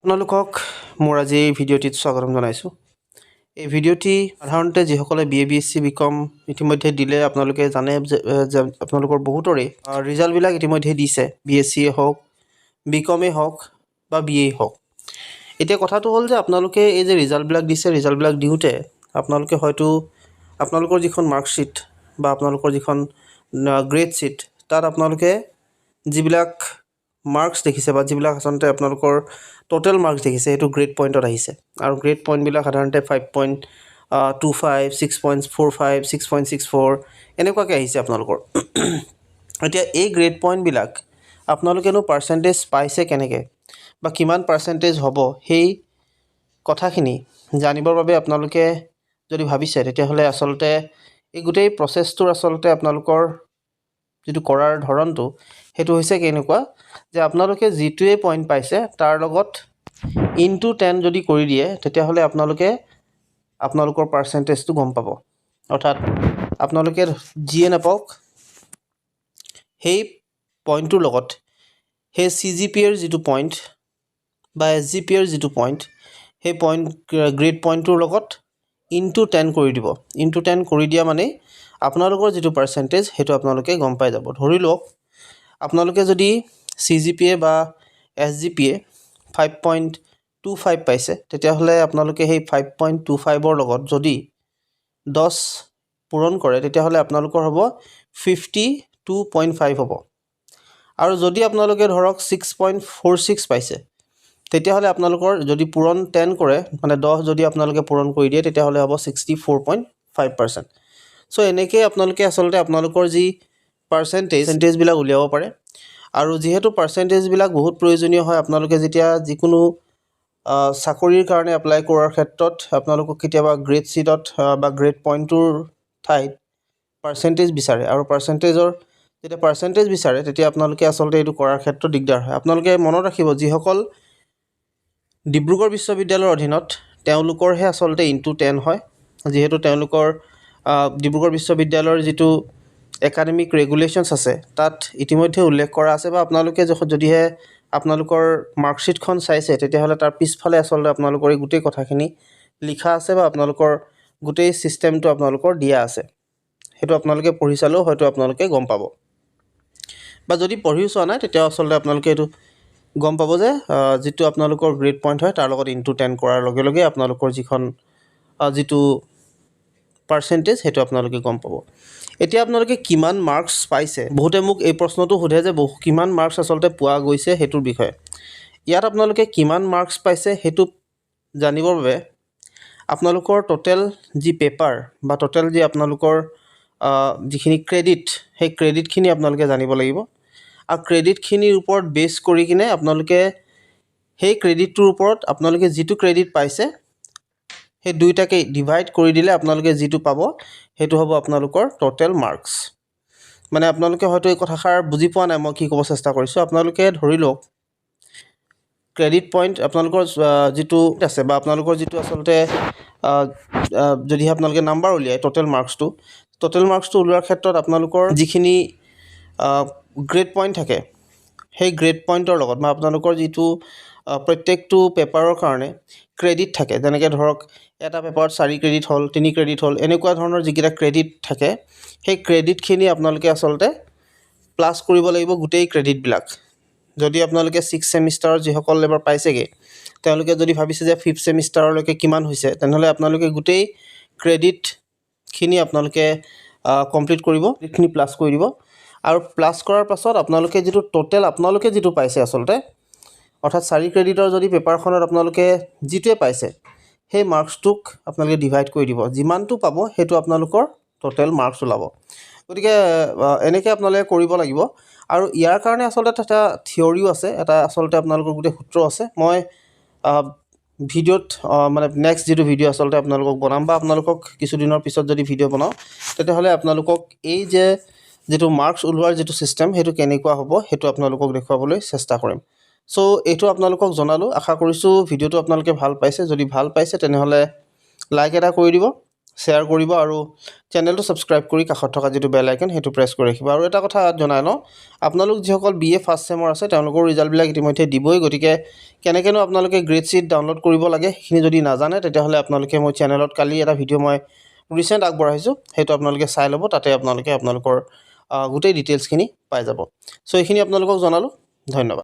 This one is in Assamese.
আপোনালোকক মোৰ আজি এই ভিডিঅ'টিত স্বাগতম জনাইছোঁ। এই ভিডিঅ'টি সাধাৰণতে যিসকলে BA BSc BCom ইতিমধ্যে দিলে আপোনালোকে জানে যে আপোনালোকৰ বহুতৰে ৰিজাল্টবিলাক ইতিমধ্যে দিছে, BSc হওক, BCom হওক বা BA হওক। এতিয়া কথাটো হ'ল যে আপোনালোকে এই যে ৰিজাল্টবিলাক দিছে, ৰিজাল্টবিলাক দিওঁতে আপোনালোকে হয়তো আপোনালোকৰ যিখন মাৰ্কশ্বিট বা আপোনালোকৰ যিখন গ্ৰেড শ্বীট তাত আপোনালোকে যিবিলাক মাৰ্কছ দেখিছে বা যিবিলাক আচলতে আপোনালোকৰ টোটেল মাৰ্কছ দেখিছে সেইটো গ্ৰেড পইণ্টত আহিছে আৰু গ্ৰেড পইণ্টবিলাক সাধাৰণতে 5.25, 6.45, 6.64 এনেকুৱাকৈ আহিছে আপোনালোকৰ। এতিয়া এই গ্ৰেড পইণ্টবিলাক আপোনালোকেনো পাৰ্চেণ্টেজ পাইছে কেনেকৈ বা কিমান পাৰ্চেণ্টেজ হ'ব সেই কথাখিনি জানিবৰ বাবে আপোনালোকে যদি ভাবিছে তেতিয়াহ'লে আচলতে এই গোটেই প্ৰচেছটোৰ আচলতে আপোনালোকৰ যিটো কৰাৰ ধৰণটো সেইটো হৈছে কেনেকুৱা যে আপোনালোকে যিটোৱে পইণ্ট পাইছে তাৰ লগত ইনটু 10 যদি কৰি দিয়ে তেতিয়াহ'লে আপোনালোকৰ পাৰ্চেণ্টেজটো গম পাব। অৰ্থাৎ আপোনালোকে যিয়ে নাপাওক সেই পইণ্টটোৰ লগত সেই CGPAৰ যিটো পইণ্ট বা SGPAৰ যিটো পইণ্ট সেই পইণ্ট গ্ৰেড পইণ্টটোৰ লগত ইনটু 10 কৰি দিব। ইনটু 10 কৰি দিয়া মানে আপোনালোকৰ যিটো পাৰ্চেণ্টেজ সেইটো আপোনালোকে গম পাই যাব। ধৰি লওক আপোনালোকে যদি CGPA বা SGPA 5.25 পাইছে তেতিয়াহ'লে আপোনালোকে সেই 5.25ৰ লগত যদি 10 পূৰণ কৰে তেতিয়াহ'লে আপোনালোকৰ হ'ব 52.5 হ'ব। আৰু যদি আপোনালোকে ধৰক 6.46 পাইছে তেতিয়াহ'লে আপোনালোকৰ যদি পূৰণ 10 কৰে মানে 10 যদি আপোনালোকে পূৰণ কৰি দিয়ে তেতিয়াহ'লে হ'ব 64.5%। চ' এনেকৈ আপোনালোকে আচলতে আপোনালোকৰ যি পাৰ্চেণ্টেজবিলাক উলিয়াব পাৰে। আৰু যিহেতু পাৰ্চেণ্টেজবিলাক বহুত প্ৰয়োজনীয় হয় আপোনালোকে যেতিয়া যিকোনো চাকৰিৰ কাৰণে এপ্লাই কৰাৰ ক্ষেত্ৰত আপোনালোকক কেতিয়াবা গ্ৰেড শ্বীটত বা গ্ৰেড পইণ্টটোৰ ঠাইত পাৰ্চেণ্টেজ বিচাৰে আৰু যেতিয়া পাৰ্চেণ্টেজ বিচাৰে তেতিয়া আপোনালোকে আচলতে এইটো কৰাৰ ক্ষেত্ৰত দিগদাৰ হয়। আপোনালোকে মনত ৰাখিব যিসকল ডিব্ৰুগড় বিশ্ববিদ্যালয়ৰ অধীনত তেওঁলোকৰহে আচলতে ইনটু 10 হয়, যিহেতু তেওঁলোকৰ ডিব্ৰুগড় বিশ্ববিদ্যালয়ৰ যিটো একাডেমিক ৰেগুলেশ্যনছ আছে তাত ইতিমধ্যে উল্লেখ কৰা আছে বা আপোনালোকে যদিহে আপোনালোকৰ মাৰ্কশ্বিটখন চাইছে তেতিয়াহ'লে তাৰ পিছফালে আচলতে আপোনালোকৰ এই গোটেই কথাখিনি লিখা আছে বা আপোনালোকৰ গোটেই ছিষ্টেমটো আপোনালোকৰ দিয়া আছে। সেইটো আপোনালোকে পঢ়ি চালেও হয়তো আপোনালোকে গম পাব, বা যদি পঢ়িও চোৱা নাই তেতিয়াও আচলতে আপোনালোকে এইটো গম পাব যে যিটো আপোনালোকৰ গ্ৰেড পইণ্ট হয় তাৰ লগত ইনটু 10 কৰাৰ লগে লগে আপোনালোকৰ যিটো পাৰ্চেণ্টেজ সেইটো আপোনালোকে গম পাব। এতিয়া আপোনালোকে কিমান মাৰ্কছ পাইছে, বহুতে মোক এই প্ৰশ্নটো সোধে যে কিমান মাৰ্কছ আচলতে পোৱা গৈছে সেইটোৰ বিষয়ে। ইয়াত আপোনালোকে কিমান মাৰ্কছ পাইছে সেইটো জানিবৰ বাবে আপোনালোকৰ টোটেল যি পেপাৰ বা টোটেল যি আপোনালোকৰ যিখিনি ক্ৰেডিট সেই ক্ৰেডিটখিনি আপোনালোকে জানিব লাগিব। আৰু ক্ৰেডিটখিনিৰ ওপৰত বেছ কৰি কিনে আপোনালোকে সেই ক্ৰেডিটটোৰ ওপৰত আপোনালোকে যিটো ক্ৰেডিট পাইছে সেই দুইটাকে ডিভাইড কৰি দিলে আপোনালোকে যিটো পাব সেইটো হ'ব আপোনালোকৰ টোটেল মাৰ্কছ। মানে আপোনালোকে হয়তো এই কথাষাৰ বুজি পোৱা নাই মই কি ক'ব চেষ্টা কৰিছোঁ। আপোনালোকে ধৰি লওক ক্ৰেডিট পইণ্ট আপোনালোকৰ যিটো আছে বা আপোনালোকৰ যিটো আচলতে যদিহে আপোনালোকে নাম্বাৰ উলিয়ায় টোটেল মাৰ্কছটো উলিওৱাৰ ক্ষেত্ৰত আপোনালোকৰ যিখিনি গ্ৰেড পইণ্ট থাকে সেই গ্ৰেড পইণ্টৰ লগত বা আপোনালোকৰ যিটো প্ৰত্যেকটো পেপাৰৰ কাৰণে ক্ৰেডিট থাকে, যেনেকৈ ধৰক এটা পেপাৰত 4 ক্ৰেডিট হ'ল, 3 ক্ৰেডিট হ'ল, এনেকুৱা ধৰণৰ যিকেইটা ক্ৰেডিট থাকে সেই ক্ৰেডিটখিনি আপোনালোকে আচলতে প্লাছ কৰিব লাগিব গোটেই ক্ৰেডিটবিলাক। যদি আপোনালোকে 6 ছেমিষ্টাৰৰ যিসকল এবাৰ পাইছেগৈ তেওঁলোকে যদি ভাবিছে যে 5th ছেমিষ্টাৰলৈকে কিমান হৈছে তেনেহ'লে আপোনালোকে গোটেই ক্ৰেডিটখিনি আপোনালোকে কমপ্লিট কৰিব, এইখিনি প্লাছ কৰি দিব। আৰু প্লাছ কৰাৰ পাছত আপোনালোকে যিটো টোটেল আপোনালোকে যিটো পাইছে আচলতে অৰ্থাৎ 4 ক্ৰেডিটৰ যদি পেপাৰখনত আপোনালোকে যিটোৱে পাইছে সেই মাৰ্কছটোক আপোনালোকে ডিভাইড কৰি দিব, যিমানটো পাব সেইটো আপোনালোকৰ টোটেল মাৰ্কছ ওলাব। গতিকে এনেকৈ আপোনালোকে কৰিব লাগিব। আৰু ইয়াৰ কাৰণে আচলতে এটা থিয়ৰিও আছে, এটা আচলতে আপোনালোকৰ গোটেই সূত্ৰ আছে। মই ভিডিঅ'ত মানে নেক্সট যিটো ভিডিঅ' আচলতে আপোনালোকক বনাম বা আপোনালোকক কিছুদিনৰ পিছত যদি ভিডিঅ' বনাওঁ তেতিয়াহ'লে আপোনালোকক এই যিটো মাৰ্কছ ওলোৱাৰ যিটো ছিষ্টেম সেইটো কেনেকুৱা হ'ব সেইটো আপোনালোকক দেখুৱাবলৈ চেষ্টা কৰিম। চ' এইটো আপোনালোকক জনালোঁ। আশা কৰিছোঁ ভিডিঅ'টো আপোনালোকে ভাল পাইছে। যদি ভাল পাইছে তেনেহ'লে লাইক এটা কৰি দিব শ্বেয়াৰ কৰিব আৰু চেনেলটো ছাবস্ক্ৰাইব কৰি কাষত থকা যিটো বেল আইকন সেইটো প্ৰেছ কৰি ৰাখিব। আৰু এটা কথা জনাই লওঁ, আপোনালোক যিসকল BA ফাৰ্ষ্ট ছেমৰ আছে তেওঁলোকৰ ৰিজাল্টবিলাক ইতিমধ্যে দিবই, গতিকে কেনেকৈনো আপোনালোকে গ্ৰেড শ্বীট ডাউনলোড কৰিব লাগে সেইখিনি যদি নাজানে তেতিয়াহ'লে আপোনালোকে মোৰ চেনেলত কালি এটা ভিডিঅ' মই ৰিচেণ্ট আগবঢ়াইছোঁ, সেইটো আপোনালোকে চাই ল'ব। তাতে আপোনালোকৰ গোটেই ডিটেইলছখিনি পাই যাব। চ' এইখিনি আপোনালোকক জনালোঁ। ধন্যবাদ।